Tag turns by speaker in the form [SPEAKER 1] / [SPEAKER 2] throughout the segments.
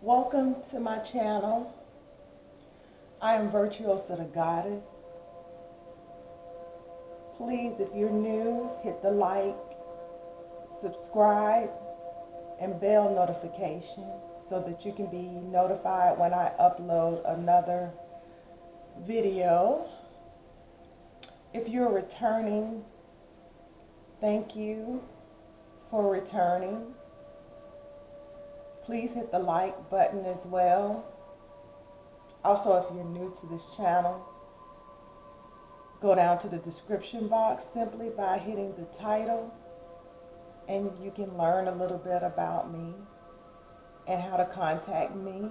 [SPEAKER 1] Welcome to my channel. I am virtuosathegoddess. Please, if you're new, hit the like, subscribe, and bell notification so that you can be notified when I upload another video. If you're returning, thank you for returning. Please hit the like button as well. Also, if you're new to this channel, go down to the description box simply by hitting the title, and you can learn a little bit about me and how to contact me.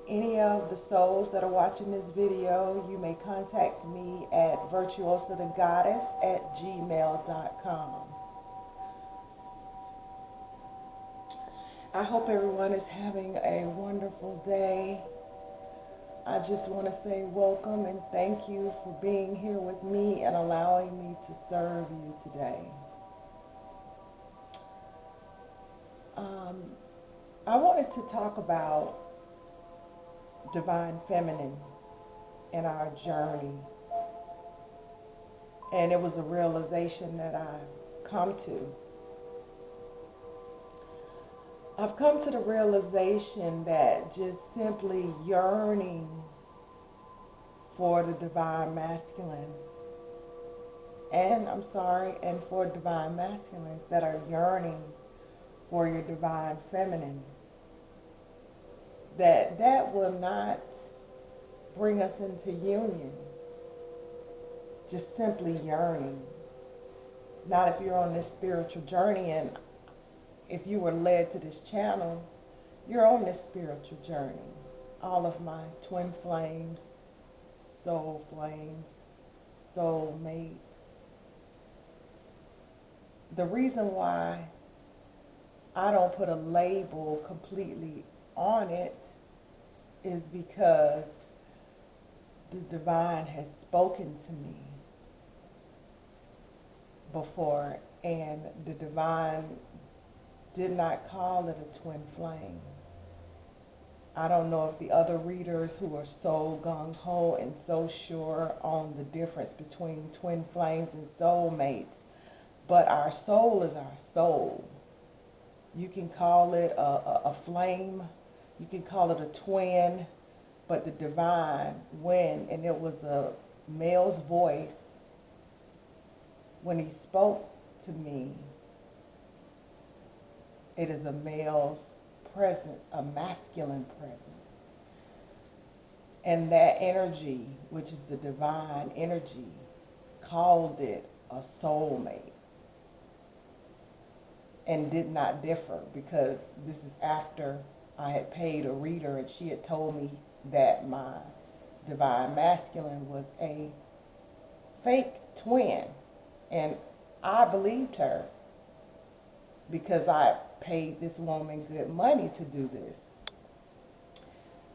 [SPEAKER 1] Any of the souls that are watching this video, you may contact me at virtuosathegoddess@gmail.com. I hope everyone is having a wonderful day. I just want to say welcome and thank you for being here with me and allowing me to serve you today. I wanted to talk about divine feminine and our journey. And it was a realization that I've come to. I've come to the realization that just simply yearning for the divine masculine, and for divine masculines that are yearning for your divine feminine, that will not bring us into union. Just simply yearning. Not if you're on this spiritual journey, and if you were led to this channel, you're on this spiritual journey. All of my twin flames, soul flames, soulmates. The reason why I don't put a label completely on it is because the divine has spoken to me before, and the divine did not call it a twin flame. I don't know if the other readers who are so gung-ho and so sure on the difference between twin flames and soulmates, but our soul is our soul. You can call it a flame, you can call it a twin, but the divine, and it was a male's voice when he spoke to me, it is a male's presence, a masculine presence. And that energy, which is the divine energy, called it a soulmate. And did not differ, because this is after I had paid a reader and she had told me that my divine masculine was a fake twin. And I believed her because I paid this woman good money to do this.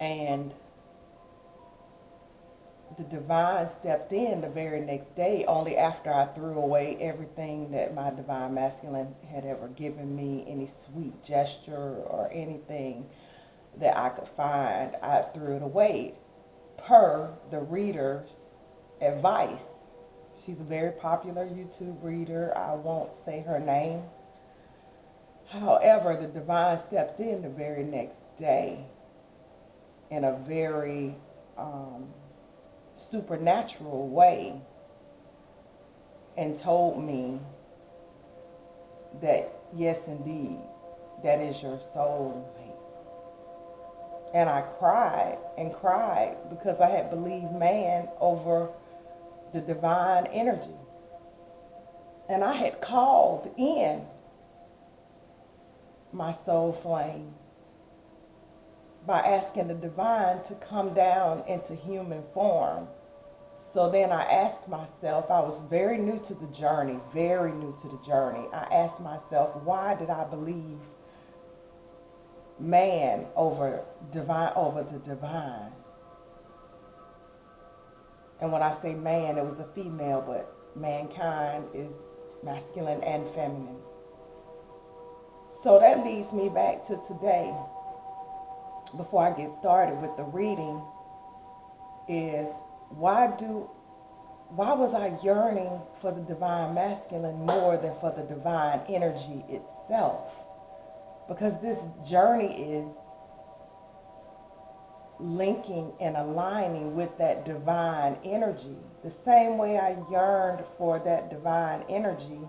[SPEAKER 1] And the divine stepped in the very next day, only after I threw away everything that my divine masculine had ever given me, any sweet gesture or anything that I could find. I threw it away per the reader's advice. She's a very popular YouTube reader. I won't say her name. However, the divine stepped in the very next day in a very supernatural way and told me that, yes, indeed, that is your soulmate. And I cried and cried because I had believed man over the divine energy. And I had called in my soul flame by asking the divine to come down into human form. So then I asked myself, I was very new to the journey, very new to the journey. I asked myself, why did I believe man over the divine? And when I say man, it was a female, but mankind is masculine and feminine. So that leads me back to today. Before I get started with the reading, is why was I yearning for the divine masculine more than for the divine energy itself? Because this journey is linking and aligning with that divine energy. The same way I yearned for that divine energy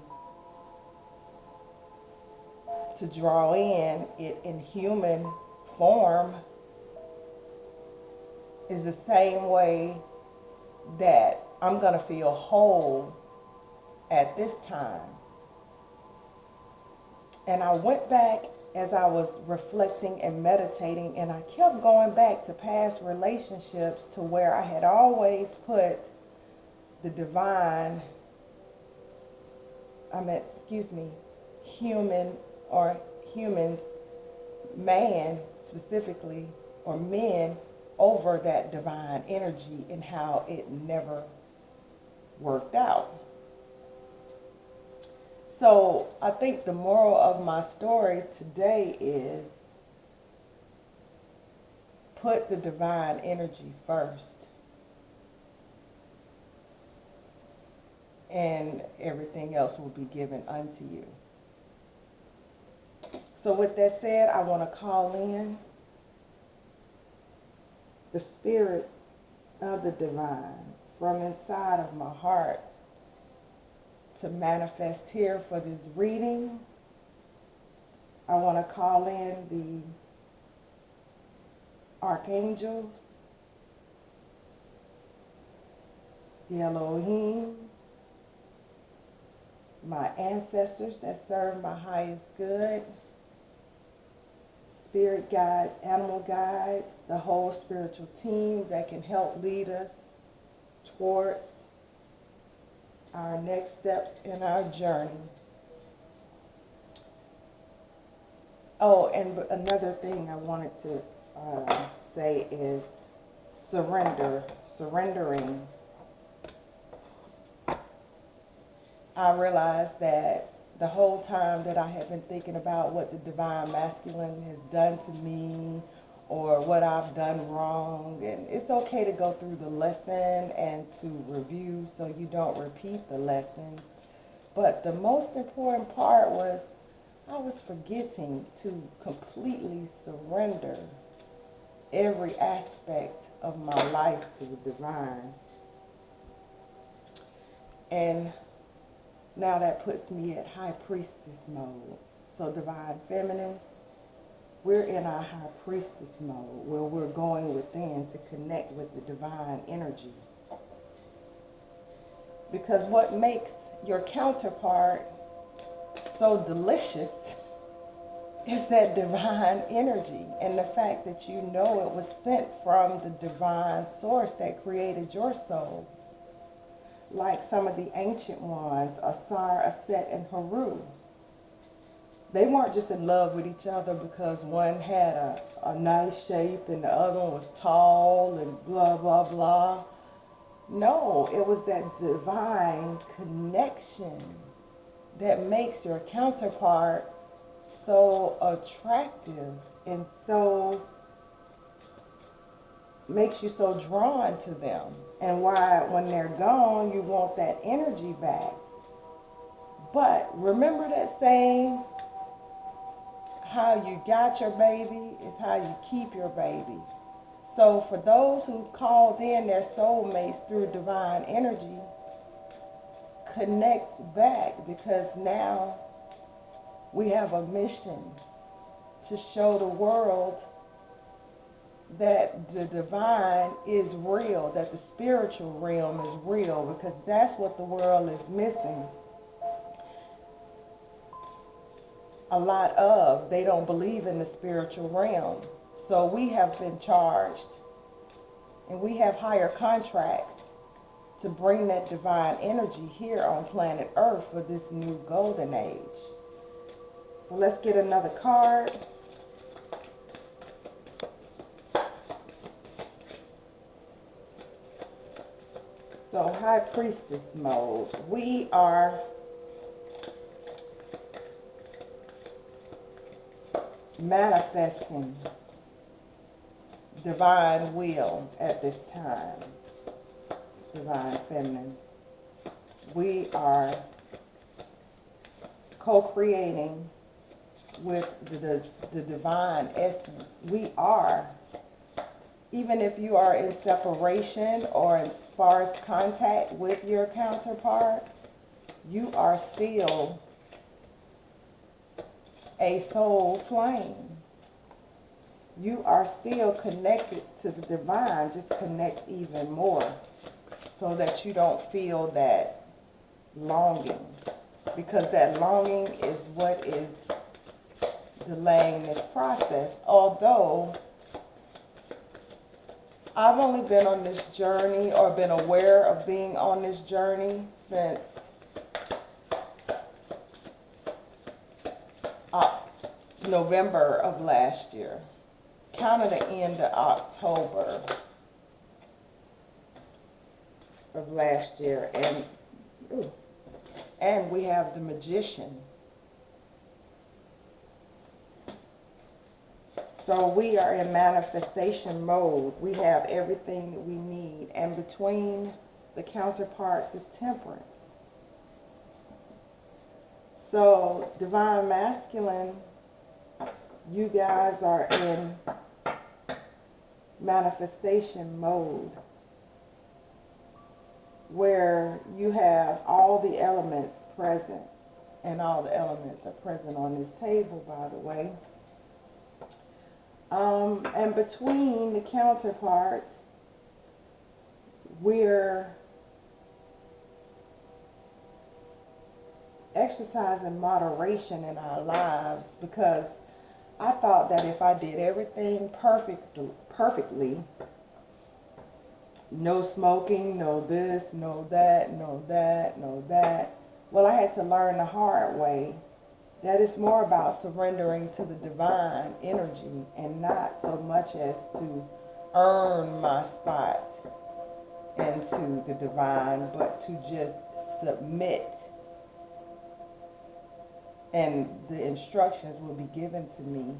[SPEAKER 1] to draw it in human form is the same way that I'm going to feel whole at this time. And I went back as I was reflecting and meditating, and I kept going back to past relationships to where I had always put the divine, human or humans, man specifically, or men, over that divine energy, and how it never worked out. So I think the moral of my story today is put the divine energy first, and everything else will be given unto you. So with that said, I want to call in the spirit of the divine from inside of my heart to manifest here for this reading. I want to call in the archangels, the Elohim, my ancestors that serve my highest good, spirit guides, animal guides, the whole spiritual team that can help lead us towards our next steps in our journey. Oh, and another thing I wanted to say is surrendering. I realized that the whole time that I have been thinking about what the divine masculine has done to me or what I've done wrong, and it's okay to go through the lesson and to review so you don't repeat the lessons. But the most important part was I was forgetting to completely surrender every aspect of my life to the divine. And now that puts me at high priestess mode. So divine feminines, we're in our high priestess mode where we're going within to connect with the divine energy. Because what makes your counterpart so delicious is that divine energy, and the fact that you know it was sent from the divine source that created your soul. Like some of the ancient ones, Asar, Aset, and Haru. They weren't just in love with each other because one had a nice shape and the other one was tall and blah, blah, blah. No, it was that divine connection that makes your counterpart so attractive and so makes you so drawn to them. And why, when they're gone, you want that energy back. But remember that saying, how you got your baby is how you keep your baby. So for those who called in their soulmates through divine energy, connect back, because now we have a mission to show the world that the divine is real, that the spiritual realm is real, because that's what the world is missing a lot of. They don't believe in the spiritual realm. So we have been charged, and we have higher contracts to bring that divine energy here on planet Earth for this new golden age. So let's get another card. So high priestess mode. We are manifesting divine will at this time, divine feminines. We are co-creating with the divine essence. We are, even if you are in separation or in sparse contact with your counterpart, you are still a soul flame. You are still connected to the divine. Just connect even more so that you don't feel that longing. Because that longing is what is delaying this process. Although I've only been on this journey or been aware of being on this journey since November of last year. Kind of the end of October of last year. And we have the Magician. So we are in manifestation mode. We have everything that we need. And between the counterparts is Temperance. So Divine Masculine, you guys are in manifestation mode, where you have all the elements present. And all the elements are present on this table, by the way. And between the counterparts, we're exercising moderation in our lives, because I thought that if I did everything perfectly, no smoking, no this, no that, no that, no that. Well, I had to learn the hard way that it's more about surrendering to the divine energy and not so much as to earn my spot into the divine, but to just submit. And the instructions will be given to me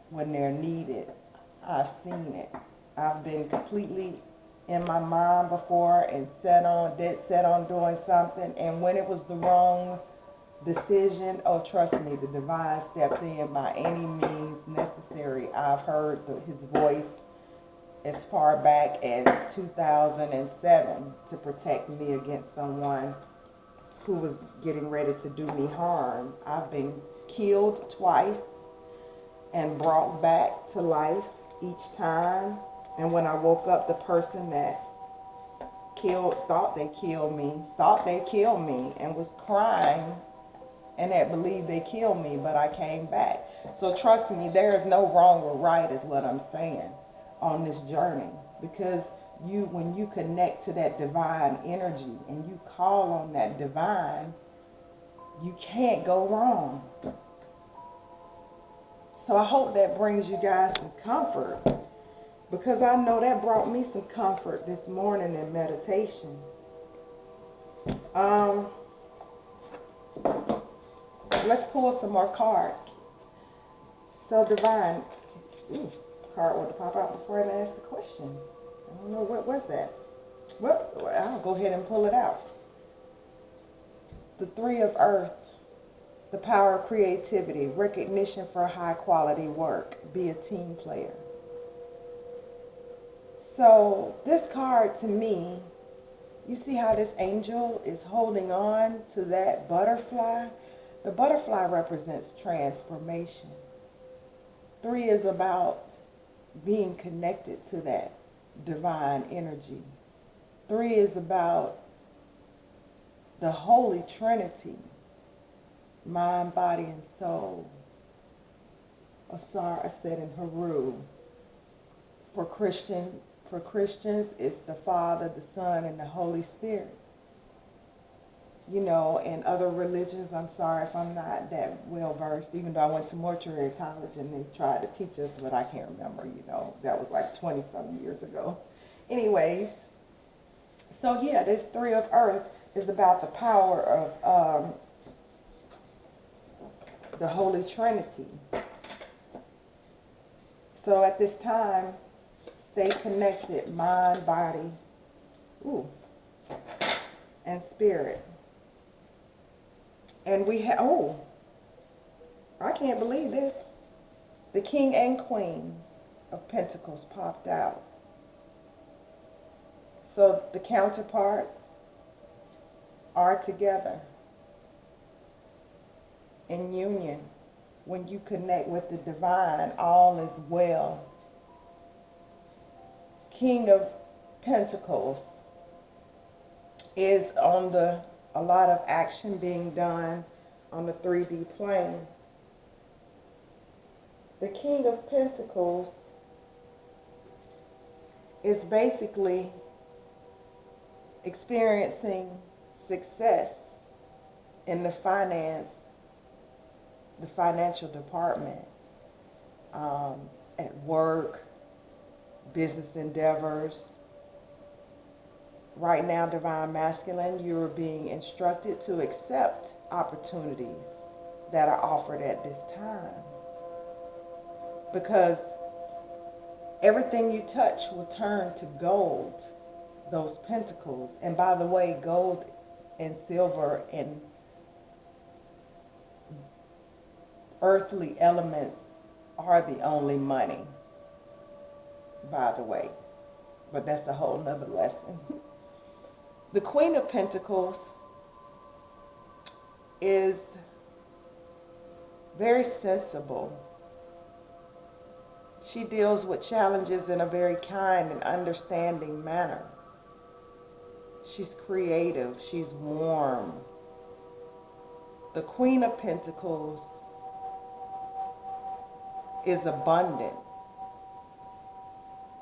[SPEAKER 1] when they're needed. I've seen it. I've been completely in my mind before and dead set on doing something. And when it was the wrong decision, oh, trust me, the divine stepped in by any means necessary. I've heard his voice as far back as 2007 to protect me against someone who was getting ready to do me harm. I've been killed twice and brought back to life each time. And when I woke up, the person that thought they killed me and was crying and had believed they killed me, but I came back. So trust me, there is no wrong or right, is what I'm saying, on this journey. Because when you connect to that divine energy and you call on that divine, you can't go wrong. So I hope that brings you guys some comfort, because I know that brought me some comfort this morning in meditation. Let's pull some more cards. So divine, card wanted to pop out before I asked the question. I don't know, what was that? Well, I'll go ahead and pull it out. The Three of Earth, the power of creativity, recognition for high quality work, be a team player. So this card to me, you see how this angel is holding on to that butterfly? The butterfly represents transformation. 3 is about being connected to that divine energy. 3 is about the Holy Trinity, mind, body, and soul. Asar, Aset, and Haru. For Christians, it's the Father, the Son, and the Holy Spirit. You know, in other religions, I'm sorry if I'm not that well versed, even though I went to mortuary college and they tried to teach us, but I can't remember, you know, that was like 20-some years ago. Anyways, so yeah, this 3 of Earth is about the power of the Holy Trinity. So at this time, stay connected, mind, body, and spirit. And we have, I can't believe this. The King and Queen of Pentacles popped out. So the counterparts are together in union. When you connect with the divine, all is well. King of Pentacles is on a lot of action being done on the 3D plane. The King of Pentacles is basically experiencing success in the financial department, at work, business endeavors. Right now, Divine Masculine, you're being instructed to accept opportunities that are offered at this time. Because everything you touch will turn to gold, those pentacles. And by the way, gold and silver and earthly elements are the only money, by the way. But that's a whole nother lesson. The Queen of Pentacles is very sensible. She deals with challenges in a very kind and understanding manner. She's creative. She's warm. The Queen of Pentacles is abundant.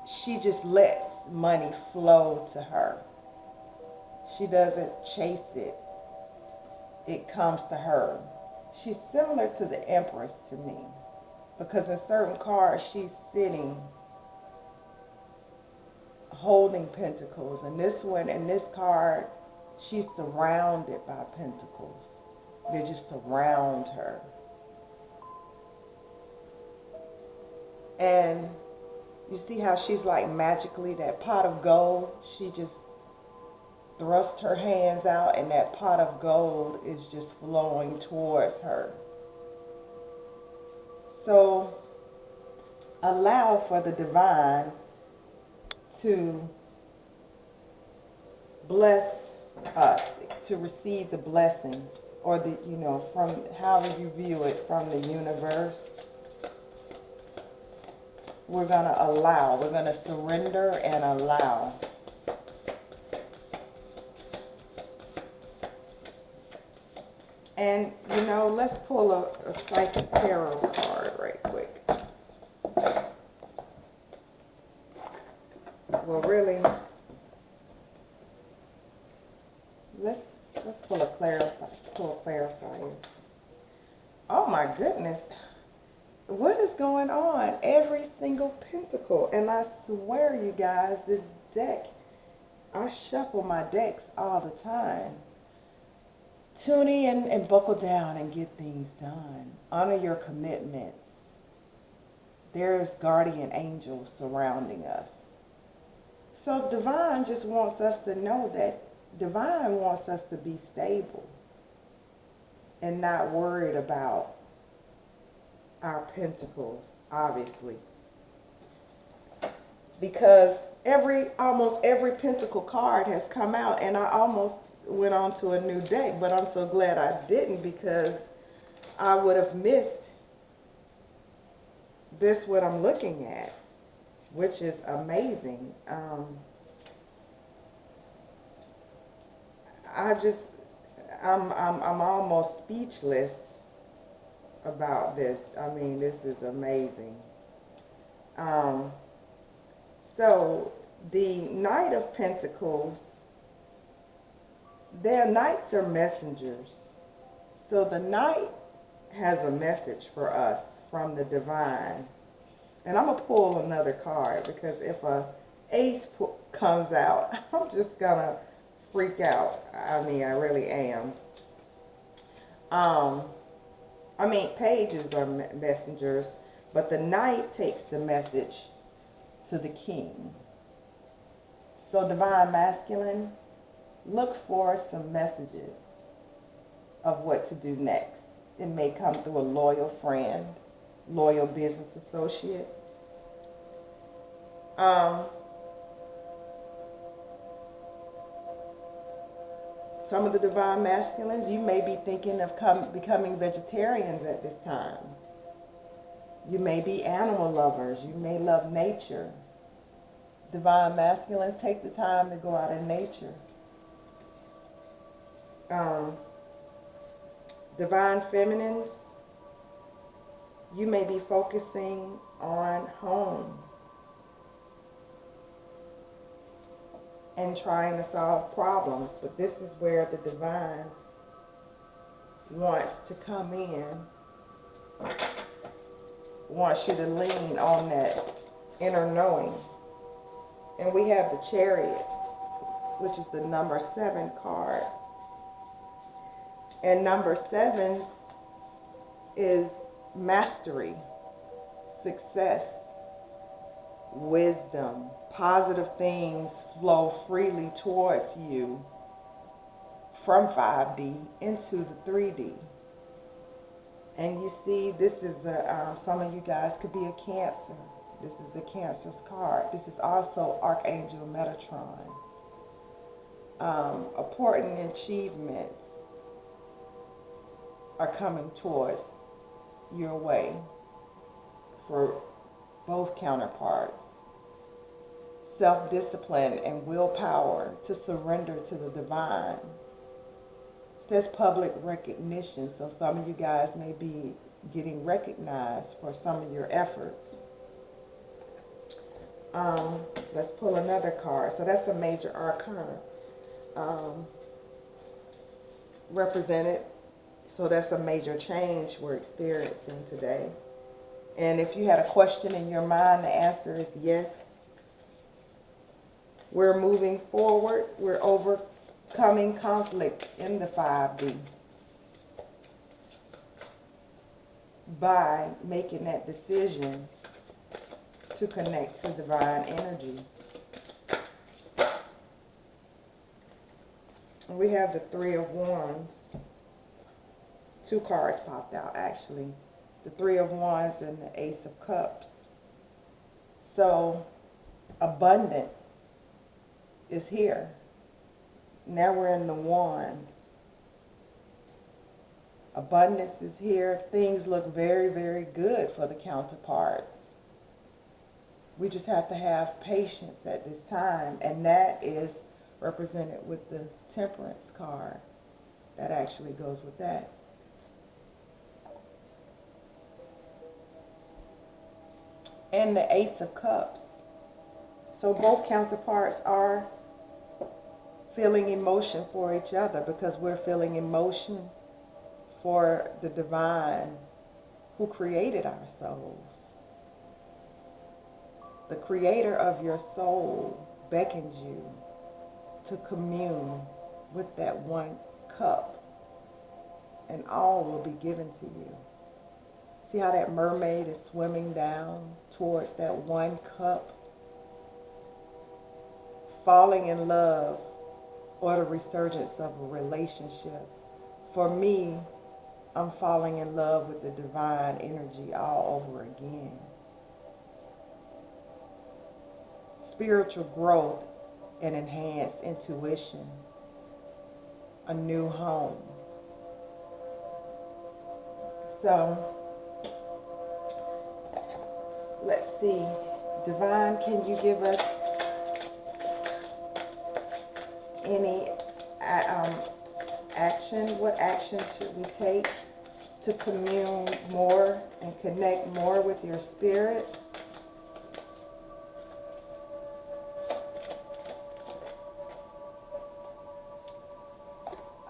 [SPEAKER 1] She just lets money flow to her. She doesn't chase it. It comes to her. She's similar to the Empress to me, because in certain cards she's sitting holding pentacles, and this one, in this card, she's surrounded by pentacles. They just surround her. And you see how she's like magically, that pot of gold, she just thrusts her hands out and that pot of gold is just flowing towards her. So allow for the divine to bless us, to receive the blessings, or the, from however you view it, from the universe. We're going to allow, we're going to surrender and allow. And, let's pull a psychic tarot card right quick. Well, really, let's pull a clarifier. Oh my goodness. What is going on? Every single pentacle. And I swear, you guys, this deck, I shuffle my decks all the time. Tune in and buckle down and get things done. Honor your commitments. There's guardian angels surrounding us. So Divine just wants us to know that Divine wants us to be stable and not worried about our pentacles, obviously. Because almost every pentacle card has come out, and I almost went on to a new deck, but I'm so glad I didn't, because I would have missed this, what I'm looking at, which is amazing. I'm almost speechless about this. I mean, this is amazing. So the Knight of Pentacles, their knights are messengers. So the knight has a message for us from the divine. And I'm going to pull another card, because if a ace comes out, I'm just going to freak out. I mean, I really am. Pages are messengers. But the Knight takes the message to the King. So Divine Masculine, look for some messages of what to do next. It may come through a loyal friend, loyal business associate. Some of the Divine Masculines, you may be thinking of becoming vegetarians at this time. You may be animal lovers. You may love nature. Divine Masculines, take the time to go out in nature. Divine Feminines, you may be focusing on home and trying to solve problems, but this is where the Divine wants to come in, wants you to lean on that inner knowing. And we have the Chariot, which is the number 7 card. And number 7 is mastery, success, wisdom. Positive things flow freely towards you from 5D into the 3D. And you see, this is some of you guys could be a Cancer. This is the Cancer's card. This is also Archangel Metatron. Important achievements are coming towards your way for both counterparts. Self-discipline and willpower to surrender to the divine. It says public recognition, so some of you guys may be getting recognized for some of your efforts. Let's pull another card. So that's a major arcana represented. So that's a major change we're experiencing today. And if you had a question in your mind, the answer is yes. We're moving forward. We're overcoming conflict in the 5D by making that decision to connect to divine energy. And we have the 3 of Wands. 2 cards popped out, actually. The 3 of Wands and the Ace of Cups. So, abundance is here. Now we're in the Wands. Abundance is here. Things look very, very good for the counterparts. We just have to have patience at this time. And that is represented with the Temperance card. That actually goes with that. And the Ace of Cups. So both counterparts are feeling emotion for each other because we're feeling emotion for the divine who created our souls. The creator of your soul beckons you to commune with that one cup, and all will be given to you. See how that mermaid is swimming down towards that one cup? Falling in love or the resurgence of a relationship. For me, I'm falling in love with the divine energy all over again. Spiritual growth and enhanced intuition. A new home. So, let's see. Divine, can you give us any action? What action should we take to commune more and connect more with your spirit?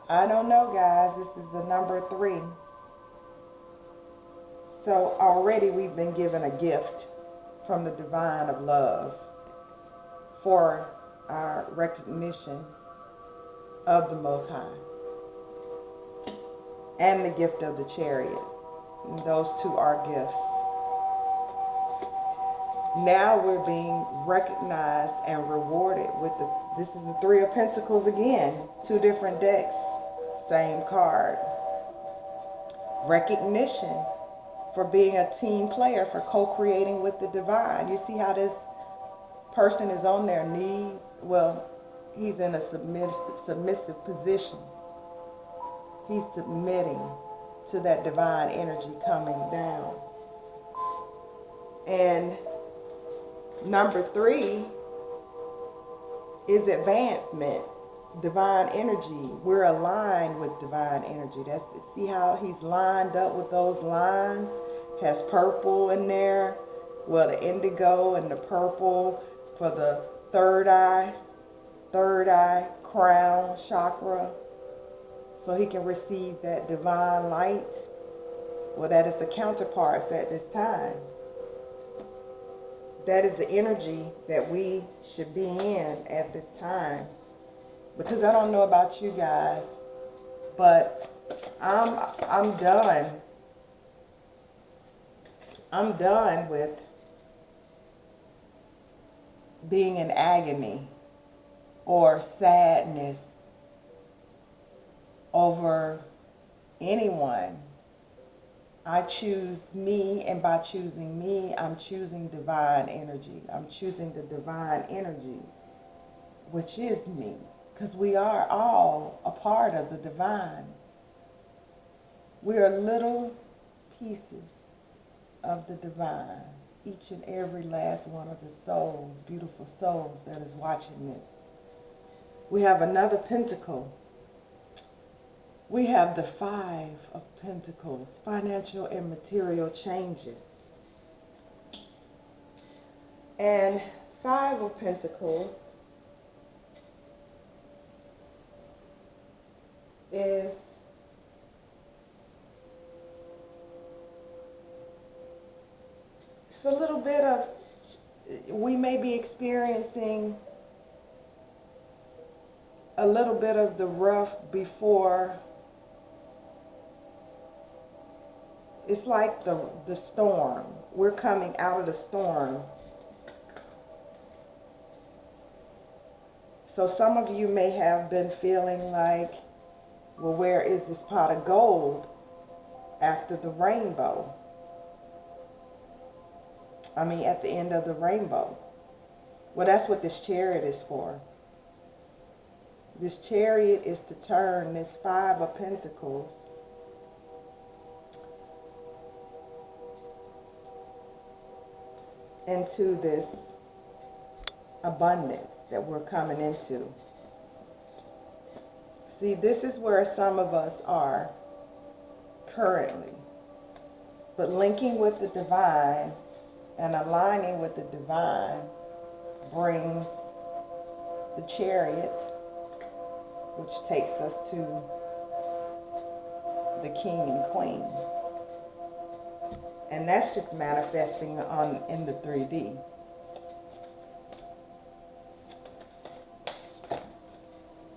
[SPEAKER 1] I don't know, guys. This is the number 3. So already we've been given a gift from the divine of love for our recognition of the Most High. And the gift of the Chariot. And those 2 are gifts. Now we're being recognized and rewarded with this is the Three of Pentacles again. Two different decks, same card. Recognition for being a team player, for co-creating with the divine. You see how this person is on their knees? Well, he's in a submissive position. He's submitting to that divine energy coming down. And number 3 is advancement, divine energy. We're aligned with divine energy. That's it. See how he's lined up with those lines? Has purple in there. Well, the indigo and the purple for the third eye crown chakra. So he can receive that divine light. Well, that is the counterparts at this time. That is the energy that we should be in at this time. Because I don't know about you guys, but I'm done. I'm done with being in agony or sadness over anyone. I choose me, and by choosing me, I'm choosing divine energy. I'm choosing the divine energy, which is me, because we are all a part of the divine. We are little pieces of the divine, each and every last one of the souls, beautiful souls that is watching this. We have another pentacle. We have the 5 of Pentacles, financial and material changes. And 5 of Pentacles is it's a little bit of, we may be experiencing a little bit of the rough before. It's like the storm. We're coming out of the storm. So some of you may have been feeling like, well, where is this pot of gold after the rainbow? I mean, at the end of the rainbow. Well, that's what this chariot is for. This chariot is to turn this 5 of Pentacles into this abundance that we're coming into. See, this is where some of us are currently. But linking with the divine and aligning with the divine brings the chariot, which takes us to the king and queen. And that's just manifesting in the 3D.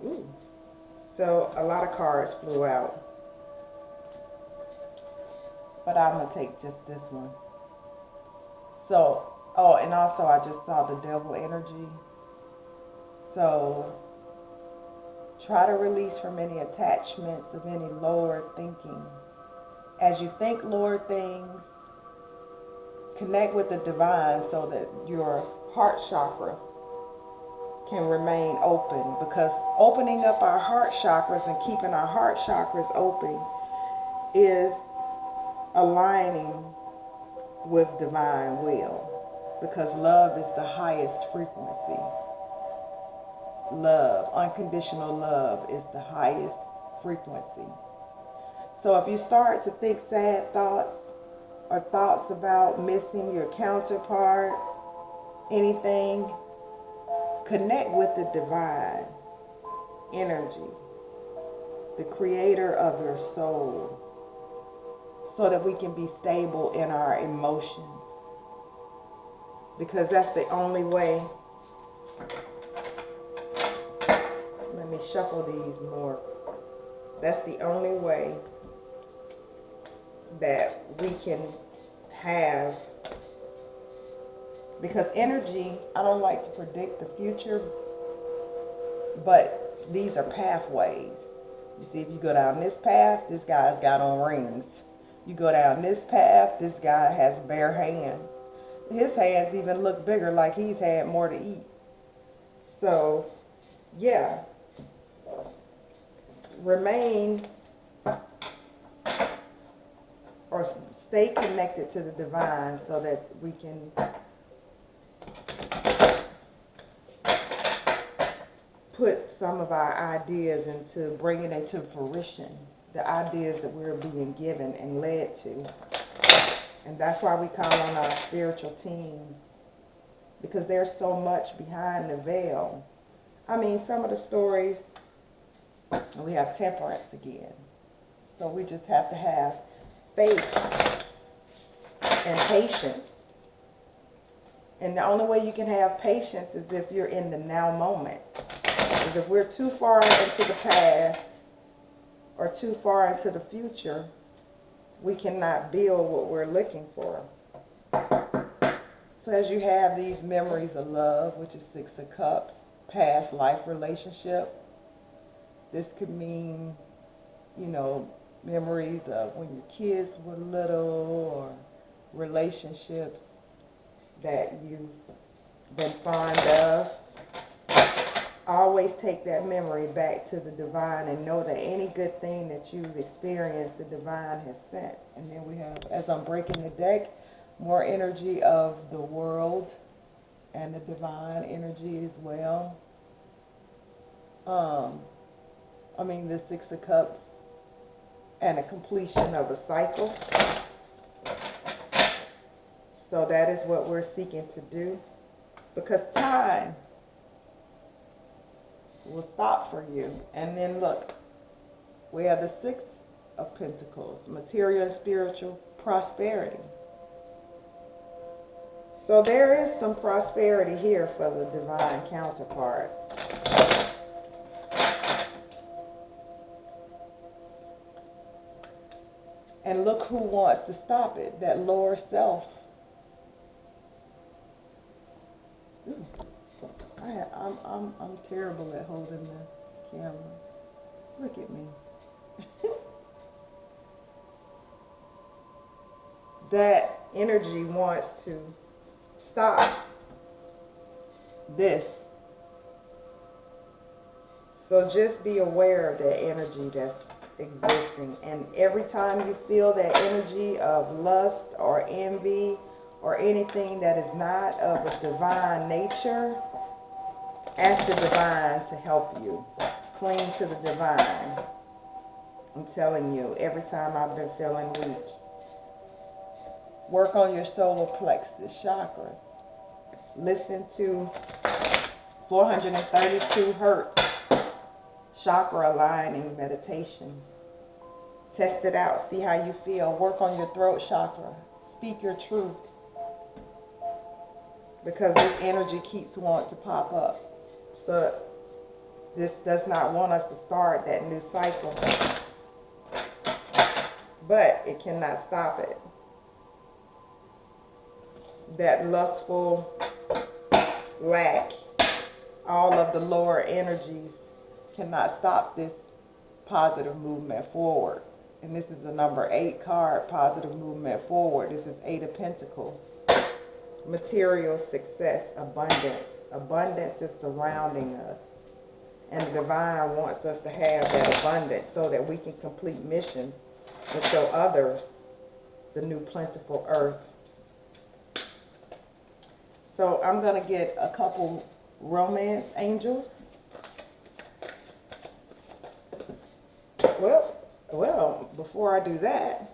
[SPEAKER 1] Ooh. So a lot of cards flew out. But I'm going to take just this one. So, oh, and also I just saw the devil energy. So try to release from any attachments of any lower thinking. As you think lower things, connect with the divine so that your heart chakra can remain open. Because opening up our heart chakras and keeping our heart chakras open is aligning with divine will. Because love is the highest frequency. Love, unconditional love, is the highest frequency. So if you start to think sad thoughts or thoughts about missing your counterpart, anything, connect with the divine energy, the creator of your soul, so that we can be stable in our emotions. Because that's the only way. Let me shuffle these more. That's the only way that we can have Because energy, I don't like to predict the future, but these are pathways. You see, if you go down this path, this guy's got on rings. You go down this path, this guy has bare hands. His hands even look bigger, like he's had more to eat. So, yeah. Remain or stay connected to the divine so that we can put some of our ideas into bringing into fruition, the ideas that we're being given and led to. And that's why we call on our spiritual teams, because there's so much behind the veil. I mean, some of the stories, we have temperance again. So we just have to have faith and patience. And the only way you can have patience is if you're in the now moment. Because if we're too far into the past or too far into the future, we cannot build what we're looking for. So as you have these memories of love, which is 6 of Cups, past life relationship, this could mean, you know, memories of when your kids were little, or relationships that you've been fond of. Always take that memory back to the divine and know that any good thing that you've experienced, the divine has sent. And then we have, as I'm breaking the deck, more energy of the world and the divine energy as well. I mean, the 6 of Cups and a completion of a cycle. So that is what we're seeking to do, because time will stop for you. And then look, we have the 6 of Pentacles, material and spiritual prosperity. So there is some prosperity here for the divine counterparts. And look who wants to stop it, that lower self. Ooh. I'm terrible at holding the camera. Look at me. That energy wants to stop this. So just be aware of that energy that's existing. And every time you feel that energy of lust or envy or anything that is not of a divine nature, ask the divine to help you. Cling to the divine. I'm telling you, every time I've been feeling weak. Work on your solar plexus chakras. Listen to 432 hertz chakra aligning meditations. Test it out. See how you feel. Work on your throat chakra. Speak your truth. Because this energy keeps wanting to pop up. So this does not want us to start that new cycle. But it cannot stop it. That lustful lack, all of the lower energies cannot stop this positive movement forward. And this is the number 8 card, positive movement forward. This is 8 of Pentacles. Material success, abundance. Abundance is surrounding us. And the divine wants us to have that abundance so that we can complete missions and show others the new plentiful earth. So I'm going to get a couple romance angels. Well, before I do that,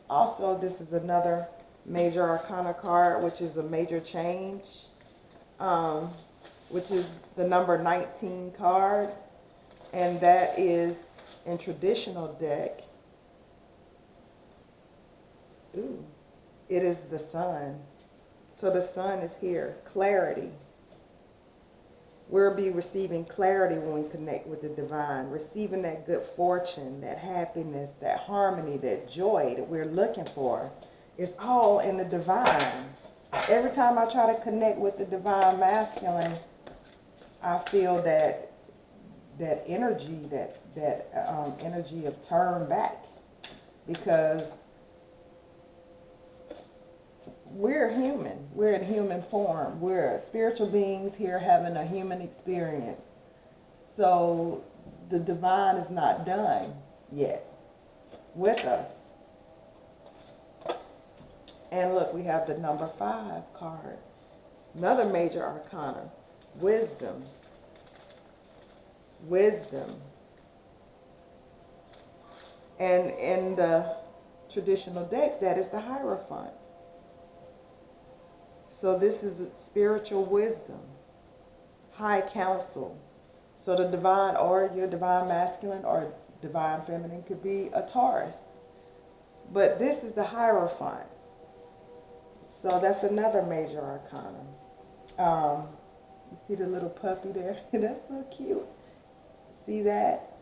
[SPEAKER 1] also this is another major arcana card, which is a major change, which is the number 19 card, and that is in traditional deck. Ooh, it is the sun. So the sun is here, clarity. We'll be receiving clarity when we connect with the divine, receiving that good fortune, that happiness, that harmony, that joy that we're looking for. It's all in the divine. Every time I try to connect with the divine masculine, I feel that energy, that energy of turn back, because we're human. We're in human form. We're spiritual beings here having a human experience. So the divine is not done yet with us. And look, we have the number 5 card. Another major arcana. Wisdom. Wisdom. And in the traditional deck, that is the Hierophant. So this is spiritual wisdom. High counsel. So the divine, or your divine masculine or divine feminine, could be a Taurus. But this is the Hierophant. So that's another major arcana. You see the little puppy there? That's so cute. See that?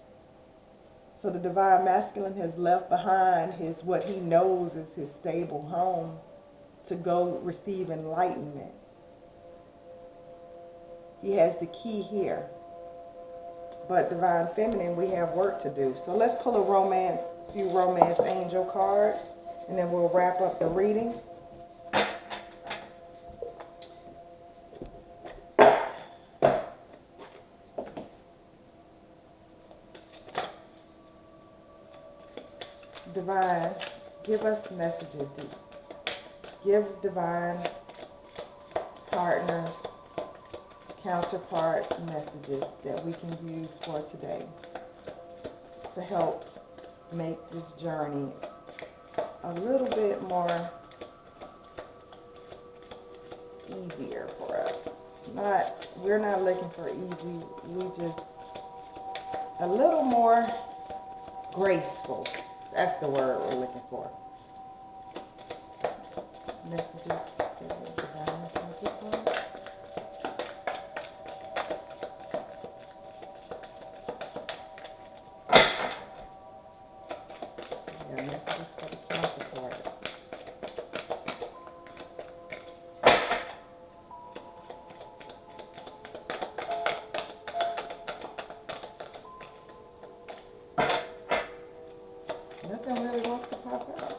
[SPEAKER 1] So the divine masculine has left behind what he knows is his stable home to go receive enlightenment. He has the key here. But divine feminine, we have work to do. So let's pull a few romance angel cards, and then we'll wrap up the reading. Divine, give us messages. Give divine partners, counterparts, messages that we can use for today to help make this journey a little bit more easier for us. We're not looking for easy. We just a little more graceful. That's the word we're looking for. Messages for the divine counterparts. Yeah, messages for the counterparts. Nothing really wants to pop out.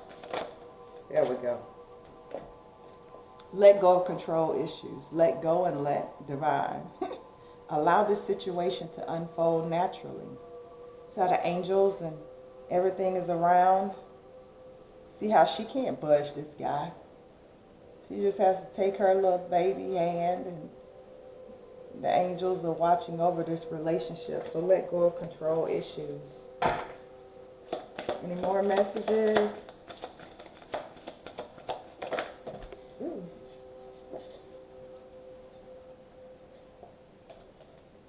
[SPEAKER 1] There we go. Let go of control issues. Let go and let divine. Allow this situation to unfold naturally. See how the angels and everything is around? See how she can't budge this guy. She just has to take her little baby hand, and the angels are watching over this relationship. So let go of control issues. Any more messages? Ooh.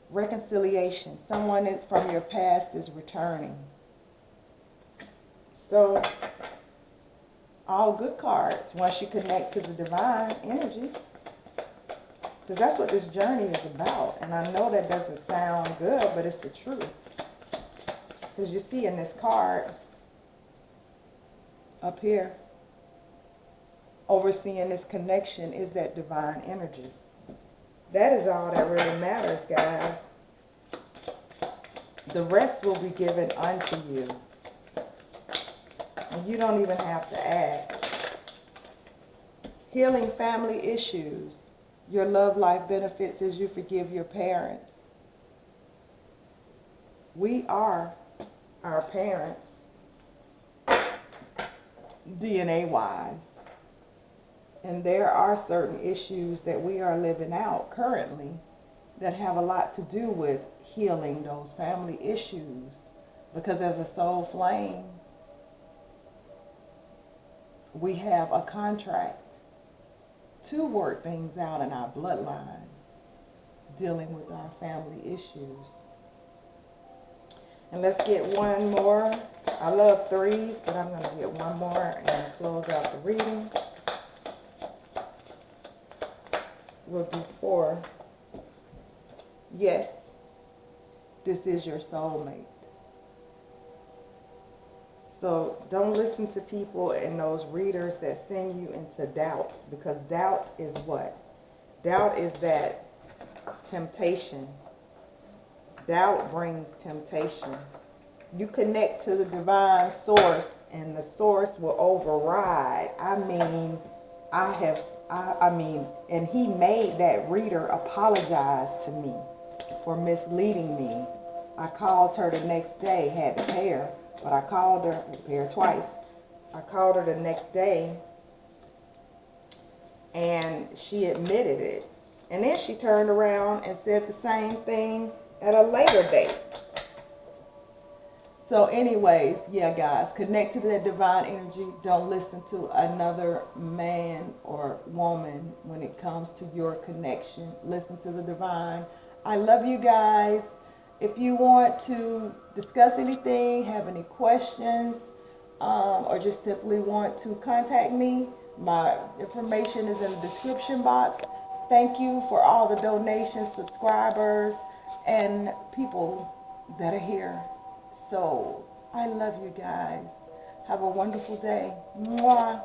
[SPEAKER 1] Reconciliation. Someone from your past is returning. So, all good cards once you connect to the divine energy. Because that's what this journey is about. And I know that doesn't sound good, but it's the truth. Because you see in this card, up here, overseeing this connection is that divine energy. That is all that really matters, guys. The rest will be given unto you. And you don't even have to ask. Healing family issues. Your love life benefits as you forgive your parents. We are our parents, DNA-wise. And there are certain issues that we are living out currently that have a lot to do with healing those family issues. Because as a soul flame, we have a contract to work things out in our bloodlines, dealing with our family issues. And let's get one more. I love threes, but I'm going to get one more and close out the reading. We'll do 4. Yes, this is your soulmate. So don't listen to people and those readers that send you into doubt, because doubt is what? Doubt is that temptation. Doubt brings temptation. You connect to the divine source and the source will override. And he made that reader apologize to me for misleading me. I called her the next day, had to pay her, but I called her, had to pay her twice. I called her the next day and she admitted it. And then she turned around and said the same thing at a later date. So anyways, yeah, guys, connect to that divine energy. Don't listen to another man or woman when it comes to your connection. Listen to the divine. I love you guys. If you want to discuss anything, have any questions, or just simply want to contact me, my information is in the description box. Thank you for all the donations, subscribers, and people that are here. Souls. I love you guys. Have a wonderful day. Mwah.